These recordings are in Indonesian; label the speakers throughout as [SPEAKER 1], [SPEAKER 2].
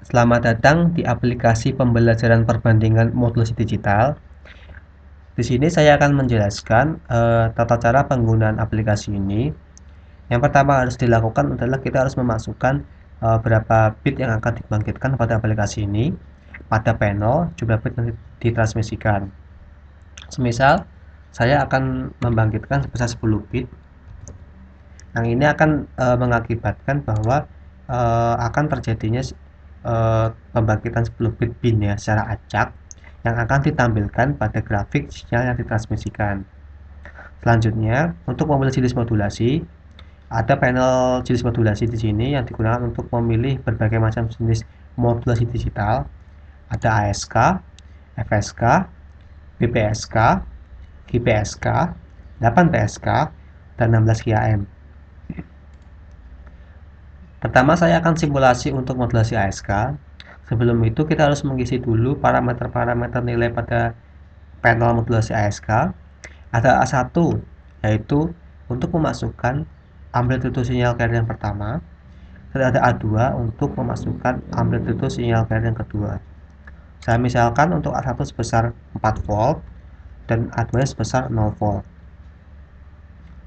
[SPEAKER 1] Selamat datang di aplikasi pembelajaran perbandingan modulasi digital. Di sini saya akan menjelaskan tata cara penggunaan aplikasi ini. Yang pertama harus dilakukan adalah kita harus memasukkan berapa bit yang akan dibangkitkan pada aplikasi ini pada panel jumlah bit yang ditransmisikan. Semisal saya akan membangkitkan sebesar 10 bit. Yang ini akan mengakibatkan bahwa akan terjadinya pembangkitan 10 bit bin ya secara acak yang akan ditampilkan pada grafik sinyal yang ditransmisikan. Selanjutnya, untuk memilih jenis modulasi, ada panel jenis modulasi di sini yang digunakan untuk memilih berbagai macam jenis modulasi digital. Ada ASK, FSK, BPSK, GPSK, 8PSK, dan 16 GAM. Pertama saya akan simulasi untuk modulasi ASK. Sebelum itu kita harus mengisi dulu parameter-parameter nilai pada panel modulasi ASK. Ada A1 yaitu untuk memasukkan amplitudo sinyal carrier yang pertama, dan ada A2 untuk memasukkan amplitudo sinyal carrier yang kedua. Saya misalkan untuk A1 sebesar 4 volt dan A2 sebesar 0 volt.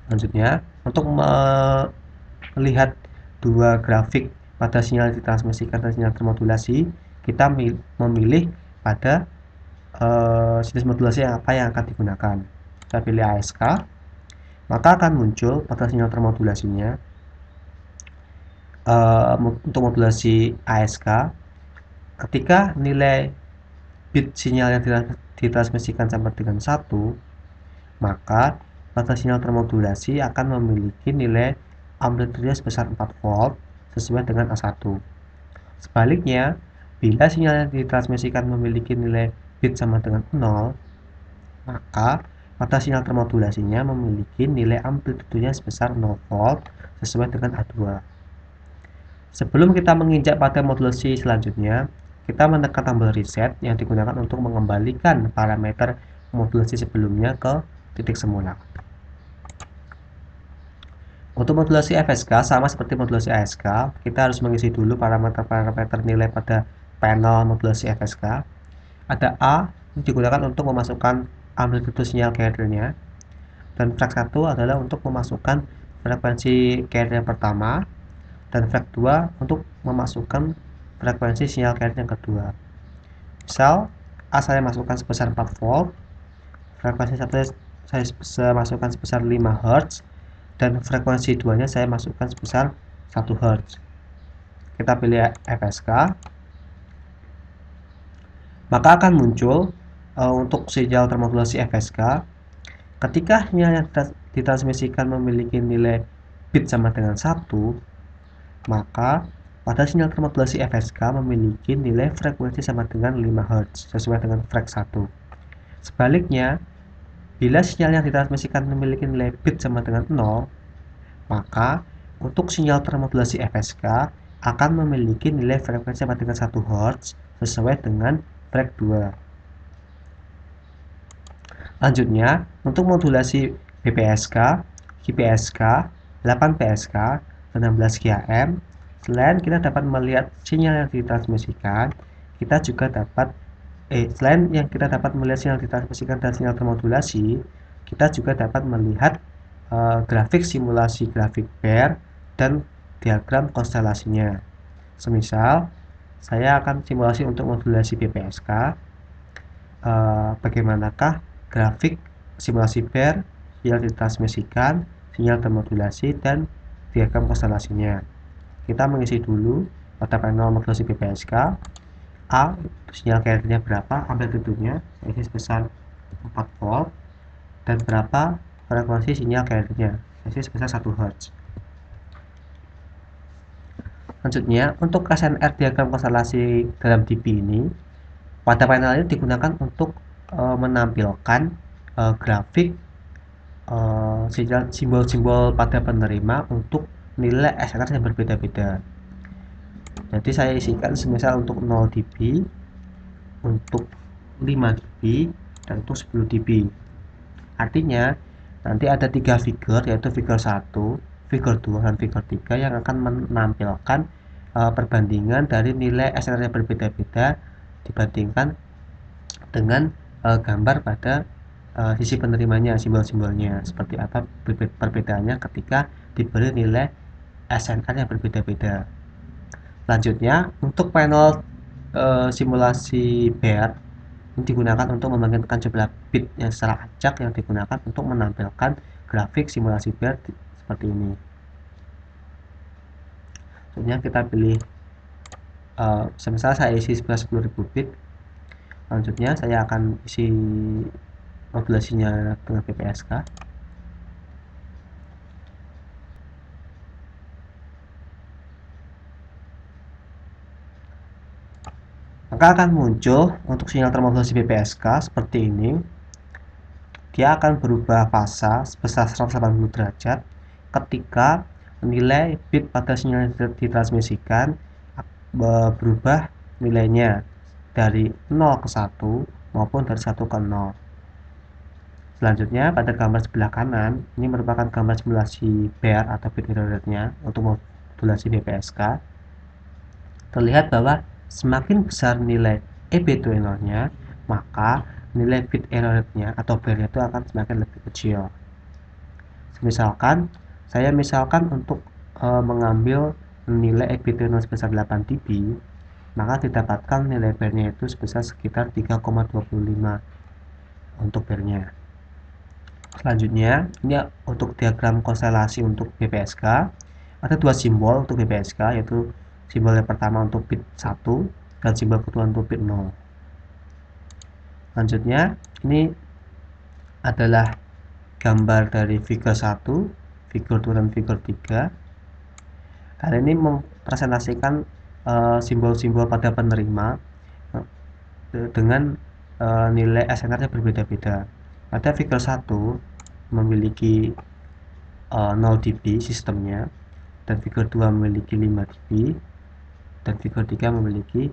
[SPEAKER 1] Selanjutnya, untuk melihat dua grafik pada sinyal yang ditransmisikan dan sinyal termodulasi, kita memilih pada jenis modulasi yang apa yang akan digunakan. Saya pilih ASK, maka akan muncul pada sinyal termodulasinya untuk modulasi ASK ketika nilai bit sinyal yang ditransmisikan sama dengan 1, maka pada sinyal termodulasi akan memiliki nilai amplitude sebesar 4 volt sesuai dengan A1. Sebaliknya, bila sinyal yang ditransmisikan memiliki nilai bit sama dengan 0, maka pada sinyal termodulasinya memiliki nilai amplitudenya sebesar 0 volt sesuai dengan A2. Sebelum kita menginjak pada modulasi selanjutnya, kita menekan tombol reset yang digunakan untuk mengembalikan parameter modulasi sebelumnya ke titik semula. Untuk modulasi FSK sama seperti modulasi ASK, kita harus mengisi dulu parameter-parameter nilai pada panel modulasi FSK. Ada A yang digunakan untuk memasukkan amplitudo sinyal carrier-nya, dan flag 1 adalah untuk memasukkan frekuensi carrier pertama, dan flag 2 untuk memasukkan frekuensi sinyal carrier yang kedua. Misal A saya masukkan sebesar 4 volt, frekuensi 1 saya masukkan sebesar 5 Hz, dan frekuensi 2 nya saya masukkan sebesar 1 Hz. Kita pilih FSK, maka akan muncul untuk sinyal termodulasi FSK ketika sinyal yang ditransmisikan memiliki nilai bit sama dengan 1, maka pada sinyal termodulasi FSK memiliki nilai frekuensi sama dengan 5 Hz sesuai dengan frek 1. Sebaliknya, bila sinyal yang ditransmisikan memiliki nilai bit sama dengan 0, maka untuk sinyal termodulasi FSK akan memiliki nilai frekuensi sama dengan 1 Hz sesuai dengan frek 2. Lanjutnya, untuk modulasi BPSK, GPSK, 8PSK, dan 16 GAM, selain kita dapat melihat sinyal yang ditransmisikan, kita juga dapat selain yang kita dapat melihat sinyal ditransmisikan dan sinyal termodulasi, kita juga dapat melihat grafik simulasi grafik pair dan diagram konstelasinya. Semisal, saya akan simulasi untuk modulasi BPSK. Bagaimanakah grafik simulasi pair, sinyal ditransmisikan, sinyal termodulasi, dan diagram konstelasinya. Kita mengisi dulu pada panel modulasi BPSK. A sinyal carrier-nya berapa, amplitudenya yaitu sebesar 4 volt, dan berapa frekuensi sinyal carrier-nya yaitu sebesar 1 Hz. Selanjutnya, untuk SNR diagram konstelasi dalam DP ini, pada panel ini digunakan untuk menampilkan grafik simbol-simbol pada penerima untuk nilai SNR yang berbeda-beda. Jadi saya isikan semisal untuk 0 dB, untuk 5 dB, dan untuk 10 dB. Artinya nanti ada 3 figure, yaitu figure 1, figure 2, dan figure 3 yang akan menampilkan perbandingan dari nilai SNR yang berbeda-beda dibandingkan dengan gambar pada sisi penerimanya, simbol-simbolnya seperti apa perbedaannya ketika diberi nilai SNR yang berbeda-beda. Selanjutnya, untuk panel simulasi BER ini digunakan untuk membangkitkan jumlah bit yang secara acak yang digunakan untuk menampilkan grafik simulasi BER seperti ini. Selanjutnya kita pilih semisal saya isi 10.000 bit. Selanjutnya saya akan isi modulasinya dengan PPSK. Maka akan muncul untuk sinyal termodulasi PPSK seperti ini. Dia akan berubah fasa sebesar 180 derajat ketika nilai bit pada sinyal yang ditransmisikan berubah nilainya dari 0 ke 1 maupun dari 1 ke 0. Selanjutnya pada gambar sebelah kanan ini merupakan gambar simulasi BER atau bit error rate-nya untuk modulasi BPSK. Terlihat bahwa semakin besar nilai EB2 maka nilai bit error rate-nya atau BER-nya itu akan semakin lebih kecil. Misalkan saya untuk mengambil nilai EB2 sebesar 8 dB, maka didapatkan nilai BER-nya itu sebesar sekitar 3,25 untuk BER-nya. Selanjutnya, ini untuk diagram konstelasi untuk BPSK. Ada dua simbol untuk BPSK, yaitu simbol yang pertama untuk bit 1 dan simbol kedua untuk bit 0. Selanjutnya, ini adalah gambar dari figure 1, figure 2, dan figure 3. Hal ini mempresentasikan simbol-simbol pada penerima dengan nilai SNR yang berbeda-beda. Pada figure 1 memiliki 0 dB sistemnya, dan figure 2 memiliki 5 dB, dan figure 3 memiliki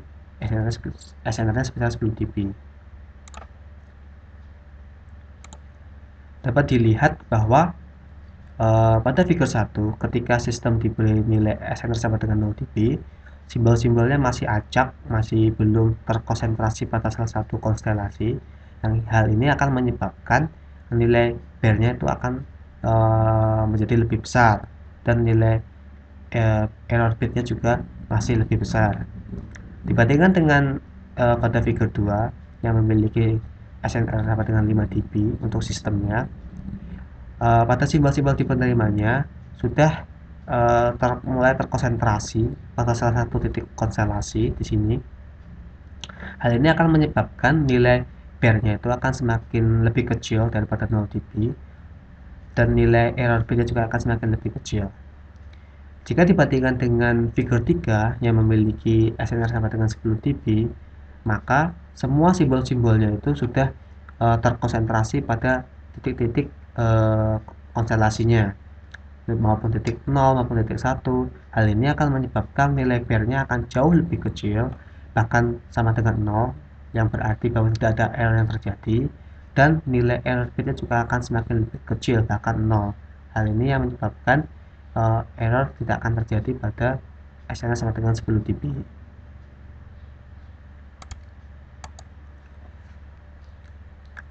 [SPEAKER 1] SNR-nya sebesar 10 dB. Dapat dilihat bahwa pada figure 1 ketika sistem diberi nilai SNR sama dengan 0 dB, simbol-simbolnya masih acak, masih belum terkonsentrasi pada salah satu konstelasi. Yang hal ini akan menyebabkan nilai BER-nya itu akan menjadi lebih besar, dan nilai error bitnya juga masih lebih besar dibandingkan dengan pada figure 2 yang memiliki SNR sama dengan 5 dB untuk sistemnya. Pada simbol-simbol di penerimanya sudah mulai terkonsentrasi pada salah satu titik konstelasi di sini. Hal ini akan menyebabkan nilai BER-nya itu akan semakin lebih kecil daripada 0 dB, dan nilai error bitnya juga akan semakin lebih kecil. Jika dibandingkan dengan figure 3 yang memiliki SNR sama dengan 10 dB, maka semua simbol-simbolnya itu sudah terkonsentrasi pada titik-titik konstelasinya, maupun titik 0 maupun titik 1. Hal ini akan menyebabkan nilai BER-nya akan jauh lebih kecil, bahkan sama dengan 0, yang berarti bahwa tidak ada error yang terjadi, dan nilai error bitnya juga akan semakin lebih kecil, bahkan 0. Hal ini yang menyebabkan error tidak akan terjadi pada SNR sama dengan 10 dB.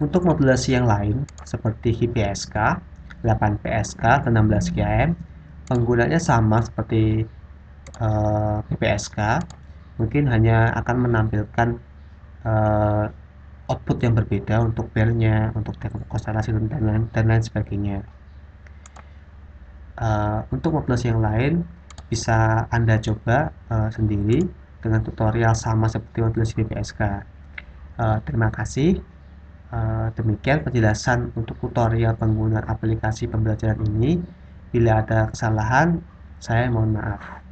[SPEAKER 1] Untuk modulasi yang lain seperti HIPSK, 8PSK, dan 16GAM, penggunanya sama seperti PPSK, mungkin hanya akan menampilkan output yang berbeda untuk BER-nya, untuk teknik konstelasi, dan lain sebagainya. Untuk modulasi yang lain bisa Anda coba sendiri dengan tutorial sama seperti modulasi PPSK. Terima kasih. Demikian penjelasan untuk tutorial penggunaan aplikasi pembelajaran ini. Bila ada kesalahan, saya mohon maaf.